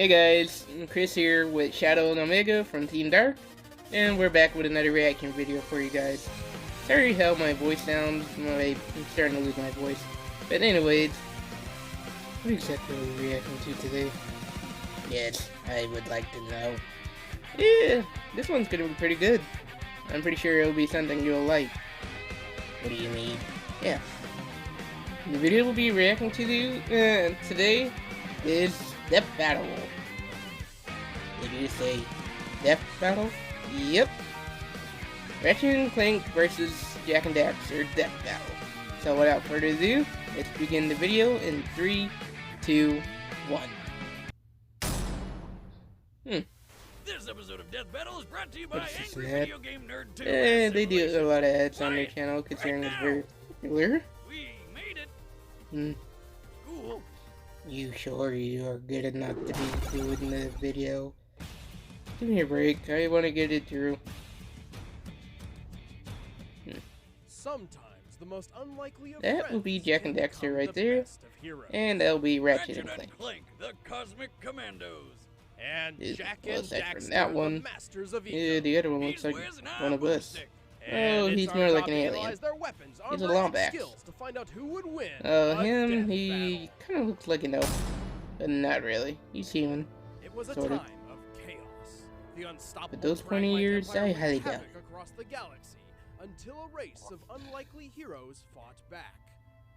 Hey guys, Chris here with Shadow and Omega from Team Dark, and we're back with another reaction video for you guys. Sorry how my voice sounds, I'm starting to lose my voice. But anyways, what exactly are we reacting to today? Yes, I would like to know. Yeah, this one's gonna be pretty good. I'm pretty sure it'll be something you'll like. What do you mean? Yeah. The video we'll be reacting to today is Death Battle. Did you say Death Battle? Yep. Ratchet Clank versus Jak Daxter Death Battle. So without further ado, let's begin the video in 3, 2, 1. This episode of Death Battle is brought to you by What's Angry that? Video Game Nerd 2. They do a lot of ads on their channel considering it's very popular. We made it. Cool. You sure you are good enough to be doing the video? Give me a break, I want to get it through. Sometimes the most unlikely of That will be Jak and Daxter right there, and and that'll be Ratchet and Clank. The Cosmic Commandos. Jak and Aside from Daxter, that the one, masters of yeah, ego. the other one looks like one of us. Oh, And he's it's more our like job an to alien. analyze their weapons, He's a armor, and Lombax. skills to find out who would win Him, a death he battle. kind of looks like an elf, but not really. He's human. It was a sort time of. of chaos. The unstoppable But those 20 Dragonite years, Empire I wreaked highly doubt havoc across the galaxy until a race of unlikely heroes fought back.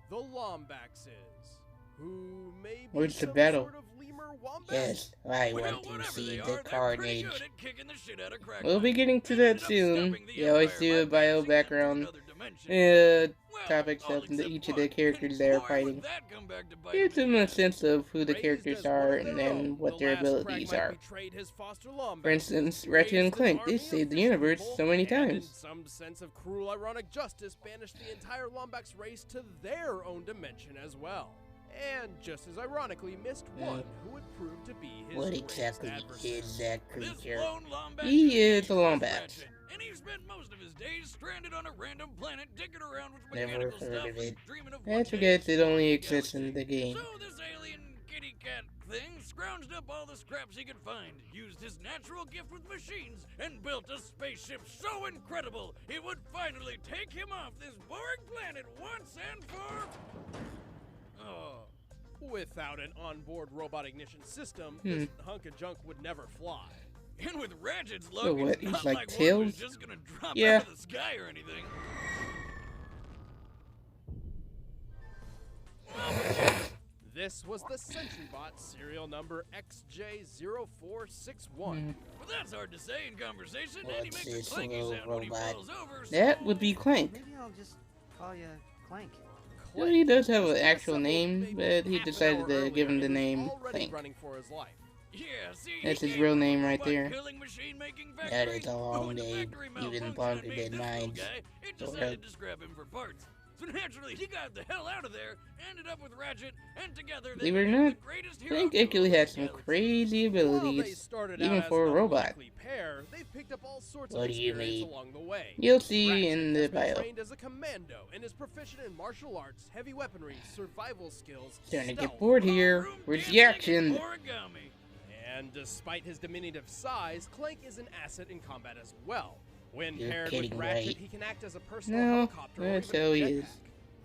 The Lombaxes, who may be Where's the some battle? sort of lemur wombat. Yes, I Well, want to whatever see they the are, they're pretty carnage. good at kicking the shit out of crack We'll be money. getting to They that ended up soon. stopping the You always Empire do a by bio passing them to background another dimension. topics Well, of all each except of the one. characters they are Boy, would fighting. that come back to bite Gives me. them a sense of who the Raised characters as one are of and their then own, what the their last abilities Cragmite are. betrayed his foster Lombax, For instance, raised Ratchet and an Clank, army they of saved the fish universe people, so many and in times. some sense of cruel ironic justice, banished the entire Lombax race to their own dimension as well. And just as ironically, missed one who would prove to be his What greatest exactly adversary. is that This creature? lone Lombax He is a named Lombax. Ratchet, and he spent most of his days stranded on a random planet, dicking around with Never mechanical heard stuff of it. and dreaming of I one day forget it only exploring the exists in galaxy. the game. So this alien kitty cat thing scrounged up all the scraps he could find, used his natural gift with machines, and built a spaceship so incredible it would finally take him off this boring planet once and for... Oh. Without an onboard robot ignition system, Hmm. this hunk of junk would never fly. And with Ratchet's luck, So what, it's he's not like like one Tails? was just gonna drop Yeah. out of the sky or anything. This was the SentryBot serial number XJ0461. Well, that's hard to say in conversation, and he What's makes a this clanky little sound when he robot? falls over. That so- would be Clank. Maybe I'll just call you Clank. Well, he does have an Just actual assembled name, maybe but he half an decided hour to earlier, give him the and was name already Clank. running for his life. Yeah, see, That's he his came real from a name right robot there. killing machine-making That factory, is a but long when the name, factory even malfunctioned longer and made than this mine. little guy, it Sort decided of. to scrap him for parts. So naturally, he got the hell out of there, ended up with Ratchet, and together they Believe it or became not, the greatest hero Clank duo actually in the has some galaxy. crazy While they abilities, started even out for a as an robot. unlikely pair, they've picked up all sorts What of do you experience mean? along the way. You'll see Ratchet in the has been bio. trained as a commando and is proficient in martial arts, heavy weaponry, survival skills, Starting to get stealth, bored here. Ballroom Where's the dancing and action? origami. And despite his diminutive size, Clank is an asset in combat as well. When You're paired kidding, with Ratchet, right? he can act as a personal No, helicopter or that's even a how he jetpack. is.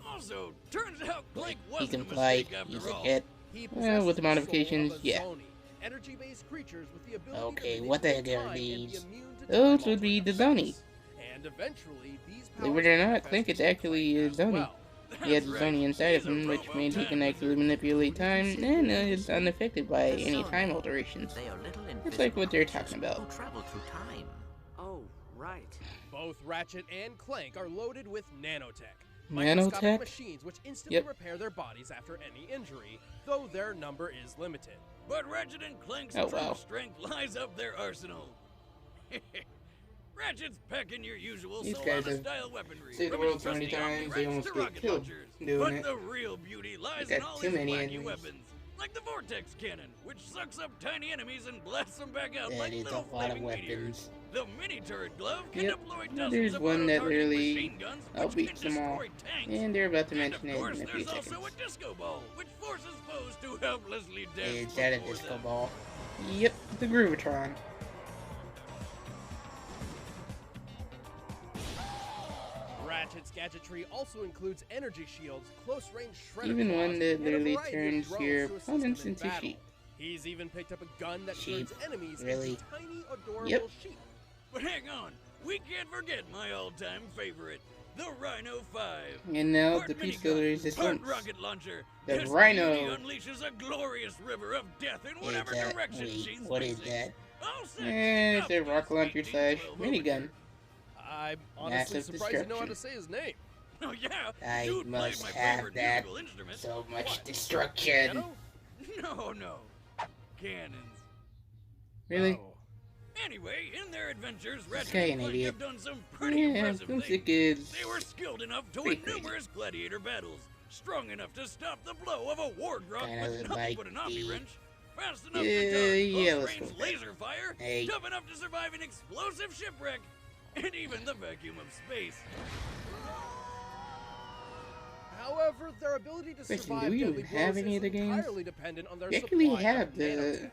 Also, turns out Clank He wasn't can a fly, mistake after he's a all. jet. He Well, possesses with the soul of modifications, a yeah. Zoni, energy-based creatures with the ability Okay, to what the heck manipulate are time and be these? immune to Those time would be the altering Zoni. effects. And eventually, these Believe powers it or not, manifest Clank is into actually Clank a as Zoni. well. He has That's a right. Zoni inside of He's a him, which robo means he time can actually wizard. manipulate time and is unaffected by The any Zoni. time alterations. They are little Just invisible like what they're creatures talking about. who travel through time. Oh, right. Both Ratchet and Clank are loaded with nanotech. Microscopic Nanotech? machines which instantly Yep. repair their bodies after any injury, though their number is limited. But Ratchet and Clank's Oh, true wow. strength lies up their arsenal. Ratchet's packing your usual These guys have style weaponry. saved the from his world so many trusty times, Omni they Rex almost to get rocket killed launchers. doing But it. the real beauty lies They in got all too his many wacky enemies. weapons. Like the Vortex Cannon, which sucks up tiny enemies and blasts them back out That like is a little lot of flaming meteors. weapons. The Mini Turret Glove can Yep. deploy Well, dozens there's of one that auto-targeting really machine guns, which outbeats can them all. destroy tanks. And they're about to And mention of it course, in a few there's seconds. also a disco ball, which forces foes to helplessly dance Is that a before disco them. ball? Yep, the Groovatron. Ratchet's gadgetry also includes energy shields, close-range shredder Even claws, one that and a literally variety of turns drones your to assist opponents him in into battle. sheep. He's even picked up a gun that Sheep? turns enemies Really? into tiny, adorable Yep. sheep. But hang on, we can't forget my all-time favorite, the Rhino 5. And now Part the minigun, pistol part resistance. rocket launcher. The This Rhino. beauty unleashes a glorious river of death in whatever direction she's What is facing. that? All set. It's a Up rocket this launcher slash 1812 minigun. overture. I'm honestly Massive surprised you know how destruction. to say his name. Oh yeah, I dude must played my have favorite that. musical instrument. So much What? destruction. Piano? No. Cannons. Really? Oh. Anyway, in their adventures, This Ratchet guy and an Clank idiot. have done some pretty Yeah, impressive Boomstick things. is They were skilled enough to pretty win crazy. numerous gladiator battles, strong enough to stop the blow of a Wargrok Kinda with nothing like but an omni the- wrench, fast enough Yeah, to dodge let's close-range go with that. laser fire, Hey. tough enough to survive an explosive shipwreck, and even the vacuum of space. However, their ability to Question, survive do we even deadly have blows any is of the games? entirely dependent on their We supply actually of have the- nanotech.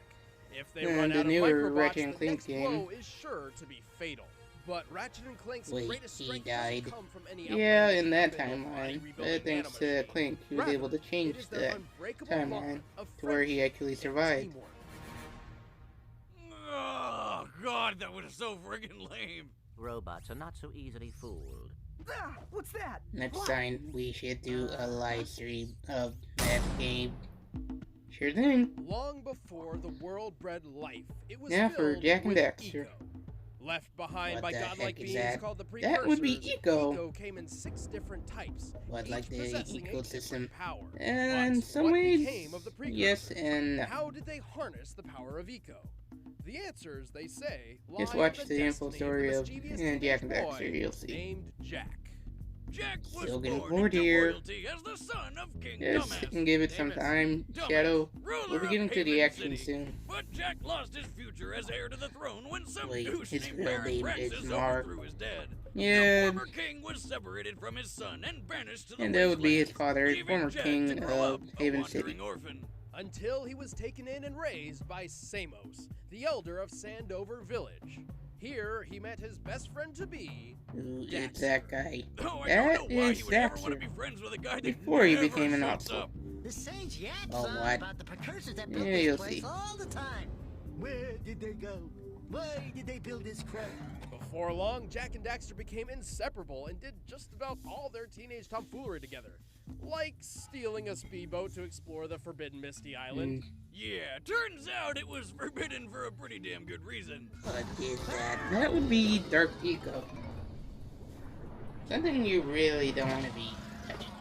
If they the run out of newer microbots, Ratchet and the Clank next game. blow is sure to be fatal. But Ratchet and Clank's Wait, greatest he strength died. doesn't come from any Yeah, outrageous in that weapon or timeline. body-rebuilding But thanks to nanomachine. Clank, he was Rather, able to it change is their that unbreakable timeline bond of to where he friendship actually and survived. teamwork. Oh god, that was so friggin' lame. Robots are not so easily fooled. Ah, what's that? Next What? time, we should do a live stream of that game. Sure thing. Long before the world bred life, it was Now for filled Jak and with Daxter. eco. Left behind What by the godlike heck is beings that? called the precursors, That would be eco. Eco came in 6 different types, What, each like the possessing a ecosystem? different power. And in But some what ways, became of the yes precursors? and no. How did they harness the power of eco? The answers, they say, lie Just in watch the the info destiny story of mischievous Jak and teenage boy Daxter, you'll see. named Jak. Jak was Still getting born bored into here. royalty as the son of King Just Dumbass. and give it some Davis. time. Dumbass, Shadow, ruler we'll be of getting to the Haven action City. soon. But Jak lost his future as heir to the throne when some Wait, douche his named real Baron name Praxis is Mark. overthrew his dad. Yeah, The former king was separated from his son and banished to the and that would be his wastelands, father, leaving former Jak king to grow of up a Haven wandering City. orphan. Until he was taken in and raised by Samos, the elder of Sandover Village. Here, he met his best friend-to-be, Ooh, Daxter. it's that guy. Oh, I That don't know why is he would ever want to Daxter. be friends with a guy that Before he never became an shuts asshole. up. The sage yaps Oh, on what? about the precursors that built Yeah, this you'll place see. all the time. Where did they go? Why did they build this crap? Before long, Jak and Daxter became inseparable and did just about all their teenage tomfoolery together. Like stealing a speedboat to explore the forbidden Misty Island. Yeah, turns out it was forbidden for a pretty damn good reason. What is that? That would be Dark Eco. Something you really don't want to be touching.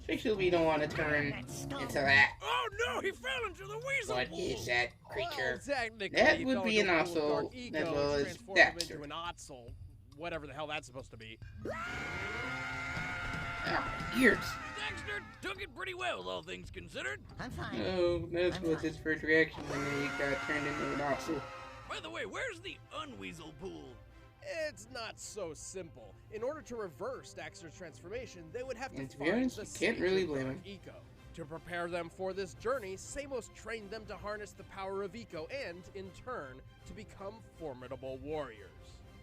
Especially if you don't want to turn into that. Oh no, he fell into the weasel What pool. is that Well, creature? technically, That he would fell be into an a pool of Otso dark eco as well and as transformed him Daxter. into an Otso. Whatever the hell that's supposed to be. Oh, ears. Daxter took it pretty well, all things considered. I'm fine. Oh, that was his first reaction when he got turned into an Otso. By the way, where's the unweasel pool? It's not so simple. In order to reverse Daxter's transformation, they would have to And to be find honest, the you can't Sage really of blame Dark him. Eco. To prepare them for this journey, Samos trained them to harness the power of Eco and, in turn, to become formidable warriors.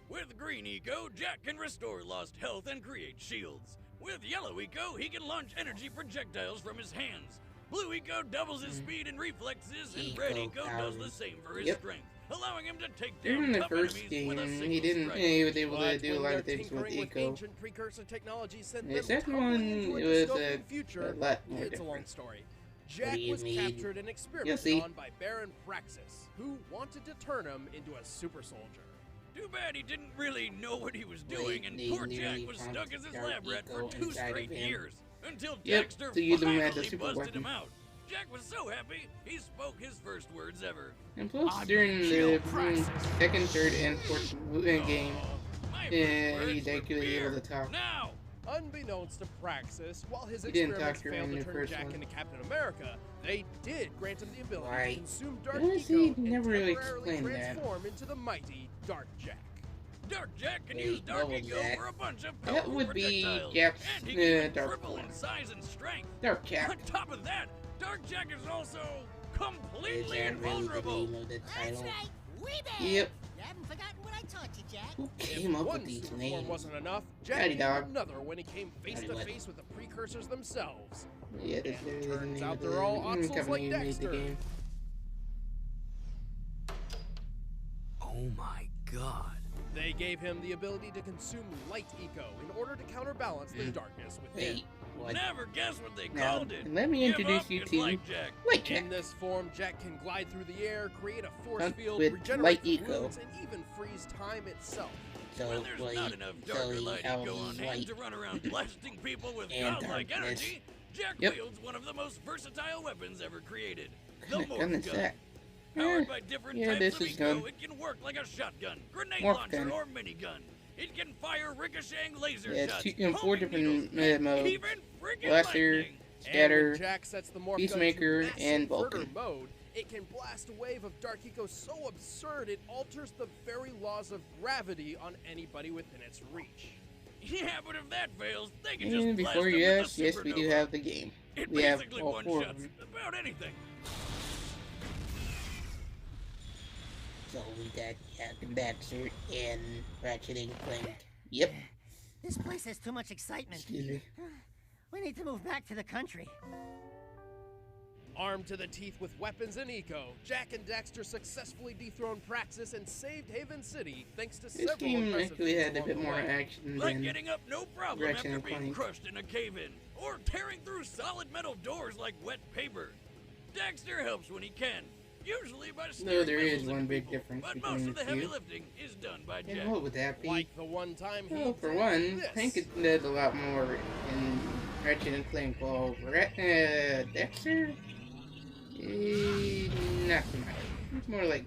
With green eco, Jak can restore lost health and create shields. With yellow eco, he can launch energy projectiles from his hands. Blue eco doubles his speed and reflexes, and red Eco eco does power. the same for his Yep. strength, allowing him to take Even down in the tough first enemies game, with a single he didn't. strike. He was able to But do a when lot their of things with tinkering with Eco. ancient precursor technology sent The them second tumbling one, into a it was dystopian future, a lot more it's a different. long story. Jak do you was mean? captured and You'll experimented see. on by Baron Praxis, who wanted to turn him into a super soldier. Too bad he didn't really know what he was Wait, doing, and they poor nearly Jak was found stuck as his Dark lab rat for Eco 2 inside of straight him. years, until Yep, Daxter to use him as a finally super busted weapon. him out. Jak was so happy, he spoke his first words ever. And plus, I'm during gonna the kill Praxis. second, third, and fourth game, My yeah, first he's words were actually able beer. to talk. Now! Unbeknownst to Praxis, while his He didn't experiments talk to him failed in to the turn first Jak one. into Captain America, they did grant him the ability Why? to consume Dark Yeah, Eco see, and never really temporarily explained that. transform into the mighty Dark Jak. Dark Jak can Wait, use Dark what was Eco that? for a bunch of That powerful would be projectiles, Jak's, and he can even Dark triple in form. size and strength. Dark Cap. On top of that, Dark Jak is also completely completely that really the invulnerable. name of the title? That's right. We did. Yep. You haven't forgotten what I taught you, Jack. Who If came up one with these super form names? wasn't enough, Jack Howdy, gave dog. another when he came face Howdy, to what? face with the precursors themselves. Yeah, this And is the turns name out of they're the all Oxels company like who made the Daxter. game. Oh my god. They gave him the ability to consume light eco in order to counterbalance the darkness within. Wait, what? Never guess what they Now, called it. let me Give introduce up you and to like Jack. Wait, Jack. In this form, Jack can glide through the air, create a force Hunt field, with regenerate light from eco. wounds, and even freeze time itself. So, When there's wait, not enough so darker he light how eco on he's hand white. to run around blasting people with And godlike darkness. energy, Jack Yep. wields one of the most versatile weapons ever created. The What kind of gun Morph is Gun. that? Powered Eh, by different yeah, types this of is eco, done. it can work like a shotgun, grenade Morph launcher, gun. or minigun. It can fire ricocheting laser Yeah, it's shots, in 4 homing different needles, and modes. even freaking Blaster, lightning. And Scatter, when Jack sets the morph Peacemaker, gun to and massive murder Vulcan. mode, it can blast a wave of dark eco so absurd it alters the very laws of gravity on anybody within its reach. Yeah, but if that fails, they can And just blast before them you with a ask, yes, we do supernova. have the game. It We have basically all 4 of one-shots them. about anything. So we got Jak Daxter and Ratchet Clank. Yep. This place has too much excitement. Excuse me. We need to move back to the country. Armed to the teeth with weapons and eco, Jak and Daxter successfully dethroned Praxis and saved Haven City thanks to This several game impressive actually feats had a along bit the more way. action Like than getting up no problem Ratchet after being Clank. crushed in a cave-in, or tearing through solid metal doors like wet paper. Daxter helps when he can, usually by steering there is missiles one into big people, difference but between most of the the heavy two. lifting is done by Jack. And what would that be? Like the one time he Well, for did one, this. Clank did a lot more in Ratchet and Clank, while Daxter, not so much. It's more like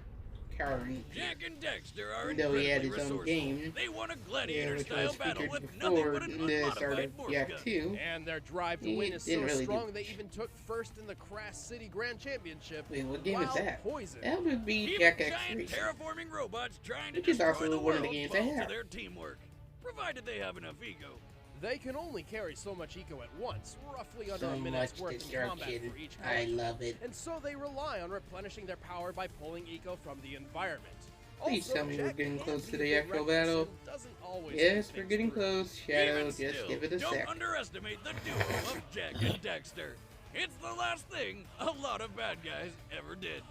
cowering. Jack and Daxter are Though he had incredibly his own resourceful. game, They won a which gladiator-style was battle featured with nothing before but an the start unmodified of morph Jak gun. 2. And their drive to He win is so didn't really do strong they much. even took first in the Crash City Grand Championship. Wait, what game is while that? Poison. That would be Even Jak X giant Racing. terraforming robots trying to Which is destroy also the one of the world games I fall to have. their teamwork, provided they have enough ego. They can only carry so much eco at once, roughly under So a minute's much worth in combat destruction. for each I element. love it. And so they rely on replenishing their power by pulling eco from the environment. Please Also, tell me we're Jak getting can't close to be the a actual reckless battle. and doesn't always Yes, think we're things getting through. close. Shadow, Even just still, give it a don't sec. underestimate the duo of Jak and Daxter. It's the last thing a lot of bad guys ever did.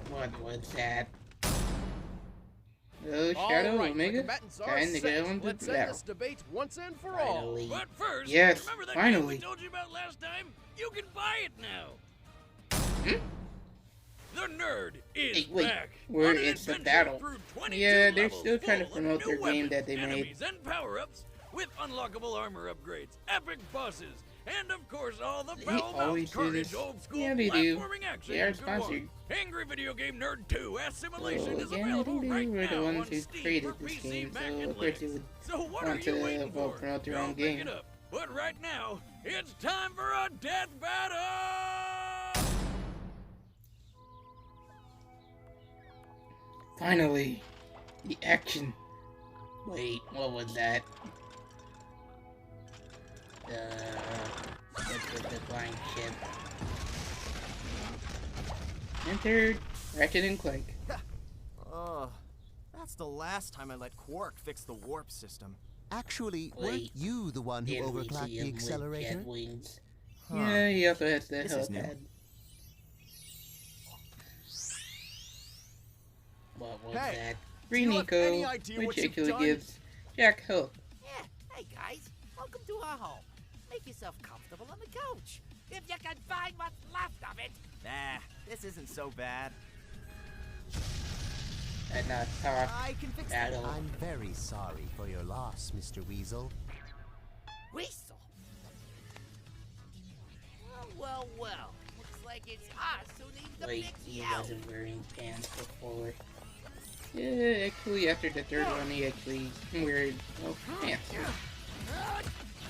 What was that? Oh, All Shadow, right, the Omega, combatants are time to set. get on to Let's the end battle. this debate once and for all. Finally. But first, Yes, remember that game finally. we told you about last time? You can buy it now. Hmm? The Nerd is Hey, wait, back. where on an it's the adventure battle. through 22 Yeah, they're levels still trying to full of promote new their game that weapons, they made. enemies, and power-ups with unlockable armor upgrades, epic bosses, and of course all the They foul-mouthed always do carnage this. old school Yeah, they do. platforming action They are you could want. sponsored. Angry Video Game Nerd 2 Assimilation is yeah, available they right were the now ones on who Steam created for this PC, game, Mac, so and of course they Linux. would So what want are you to, waiting well, for? promote their Go own pick game. it up. But right now, it's time for a death battle! Finally, the action. Wait, what was that? The flying ship. Entered Ratchet and Clank. That's the last time I let Quark fix the warp system. Actually, Wait. weren't you the one who Didn't we overclocked see the him with accelerator? jet wings? Huh. Yeah, he also has the This is new. helipad. What was Hey, that? do Free you have any Nico, idea which what you've actually done? gives Jak help. Yeah, hey guys, welcome to our home. Make yourself comfortable on the couch. If you can find what's left of it. Nah, this isn't so bad. And not talk. I can fix that. Battle. I'm very sorry for your loss, Mr. Weasel. Weasel. Well. Looks like it's us who needs to Wait, fix he you. wasn't wearing pants before. Yeah, actually, after the third one, he actually wears pants.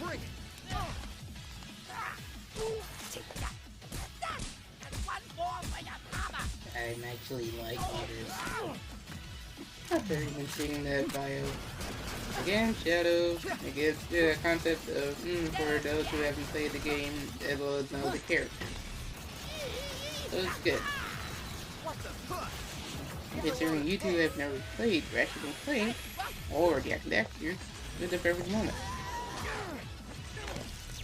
Bring it. And one more for your mama. I'm actually liking this. After even seeing that bio. Again, Shadow, I guess the concept of, for those who haven't played the game as well as know the character. So it's good. Considering you two have never played Ratchet and Clank, or Jak Daxter, it's the perfect moment.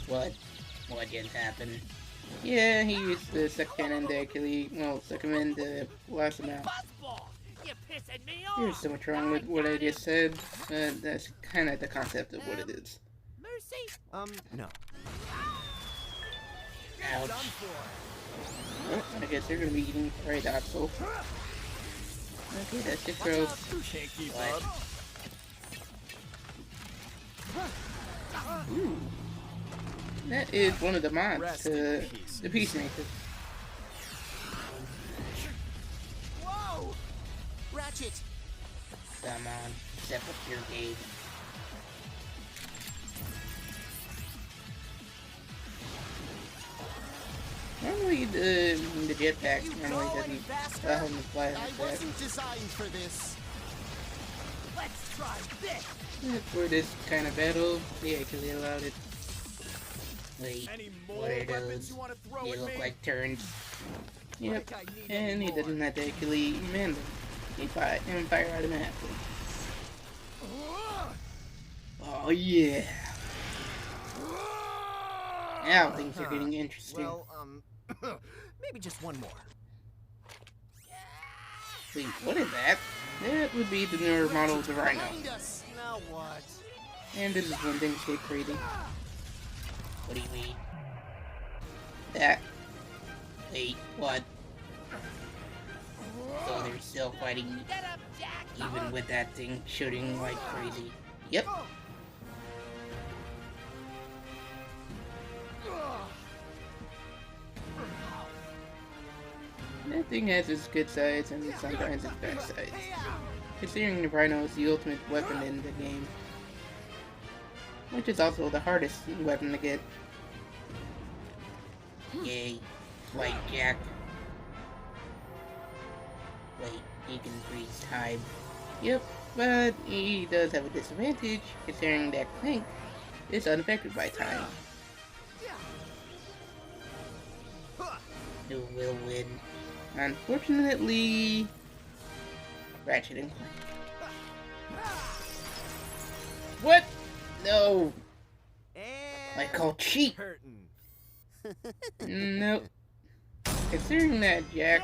What? What just happened? Yeah, he used the suck cannon to actually, suck him in to blast him out. You're pissing me off. There's so much wrong with what I just said, but that's kind of the concept of what it is. Mercy? No. Ouch. Well, I guess they're gonna be eating Paradoxal. Okay, that's just gross. Can't keep What? up. Ooh. That is one of the mods Rest to in peace. the Peacemaker. Whoa! Ratchet! Come on, step up your game. Normally the jetpack normally doesn't allow him to fly I like that. wasn't designed for this. Let's try this. For this kind of battle, they actually allowed it. Wait, Any more what are weapons those? you want to throw They at look me? like turns. Yep, Like I need any and he more. doesn't have to actually man them. He fire automatically. Oh yeah! Now things are getting interesting. Well, maybe just one more. Wait, what is that? That would be the newer model of the Rhino. Behind us. Now what? And this is when things get crazy. What do you mean? That. Wait, what? So they're still fighting Get up, Jack. even with that thing shooting like crazy. Yep. That thing has its good sides and sometimes its bad sides. Considering the Rhino is the ultimate weapon in the game. Which is also the hardest weapon to get. Yay. Like Jak. Wait, he can freeze time. Yep, but he does have a disadvantage, considering that Clank is unaffected by time. Who will win? Unfortunately, Ratchet and Clank. What? No, I And call cheat. curtain. Nope. Considering that Jak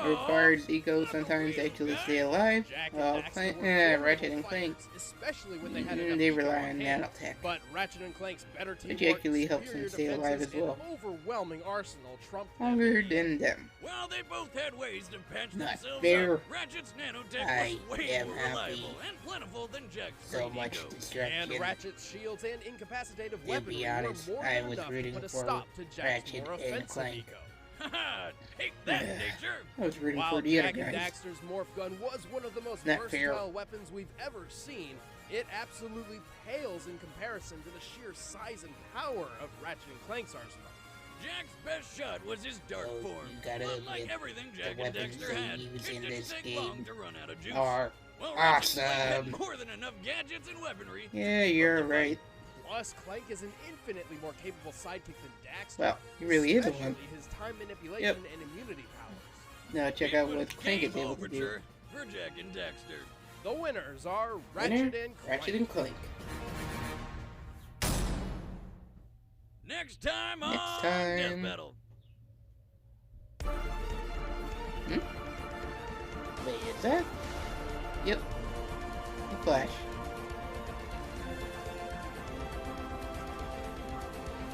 requires Eco sometimes to actually stay alive, Jak and while Daxter were very Ratchet and good Clank, fighters, especially when they had enough they eco rely on on hand. nanotech. But Ratchet and Clank's better teamwork, Which actually helps superior them stay alive defenses, as well. and overwhelming arsenal trumped them. Longer than them. Well, they both had ways to patch Not themselves fair. up. Ratchet's nanotech I was way am more happy. reliable and plentiful than Jak's So great much ego. And destruction. Ratchet's shields and incapacitative To weaponry be honest, were more I than was enough rooting to put a for stop to Jak's Ratchet more and offensive Clank. eco. Haha, take that, nature! I was rooting While for the other Jak and guys. Daxter's morph gun was one of the most Not fair. versatile weapons we've ever seen, it absolutely pales in comparison to the sheer size and power of Ratchet and Clank's arsenal. Jak's best shot was his dark Oh, form. you gotta But like admit, everything the Jak and weapons Daxter they had, use it in didn't this take long game to run out of juice. Are Well, Ratchet and Clank awesome. had more than enough gadgets and weaponry. Yeah, you're right. Plus, Clank is an infinitely more capable sidekick than Daxter. Well, he really is a one. especially his time manipulation Yep. and immunity powers. Now check It out was what Clank is game able to do. overture for Jak and Daxter. The winners are Winner, Ratchet and Clank. Ratchet and Clank. Next time Next on time. Death Battle. Wait, is that? Yep. The Flash.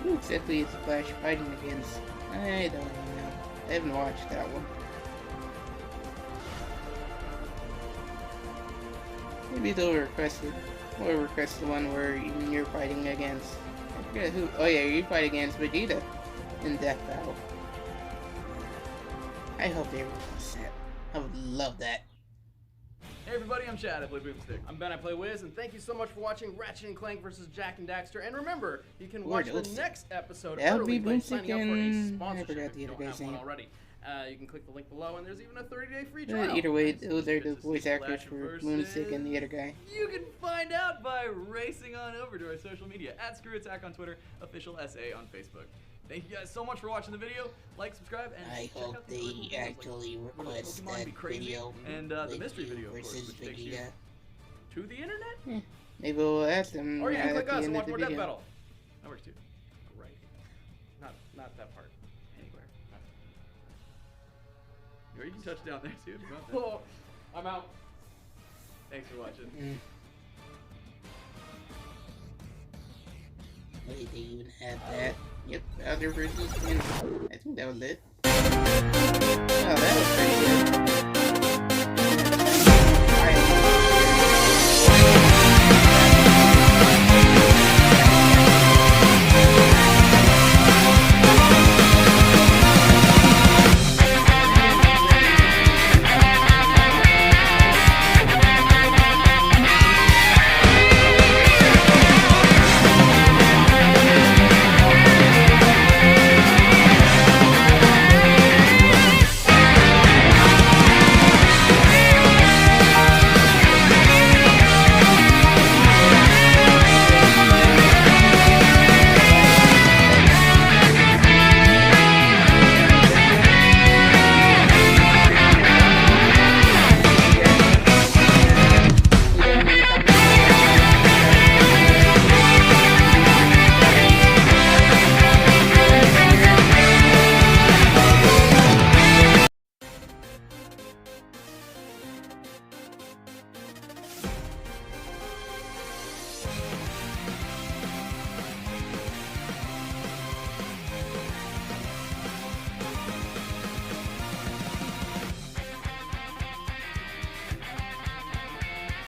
Who exactly is the Flash fighting against? I don't know. I haven't watched that one. Maybe they'll request it. Or request the one where you're fighting against. I forget who. Oh yeah, you fight against Vegeta in Death Battle. I hope they request that. I would love that. Hey everybody, I'm Chad, I play Boomstick. I'm Ben, I play Wiz, and thank you so much for watching Ratchet and Clank vs. Jak and Daxter. And remember, you can watch the Boomstick. next episode That would early be by Boomstick signing up for a and- I sponsorship forgot if the you other don't guy's have one name. already. You can click the link below, and there's even a 30-day free trial. But either way, So those are the this is voice actors Flash for versus- Lunatic and the other guy. You can find out by racing on over to our social media at ScrewAttack on Twitter, official SA on Facebook. Thank you guys so much for watching the video. Like, subscribe, and I check hope out the other they videos, like actually Will request Pokemon that Be Crazy? video And the with mystery you video, of course, versus which takes you Vegeta. to the internet. Maybe we'll ask them Or you can at click the us end and of watch the more Death video. Battle. That works too. Right. Not that part. Anywhere. Or you can touch down there too if you want that. Oh, I'm out. Thanks for watching. Wait, they even had that. That. Yep, Bowser versus Finn. I think that was it. Oh, that was pretty good.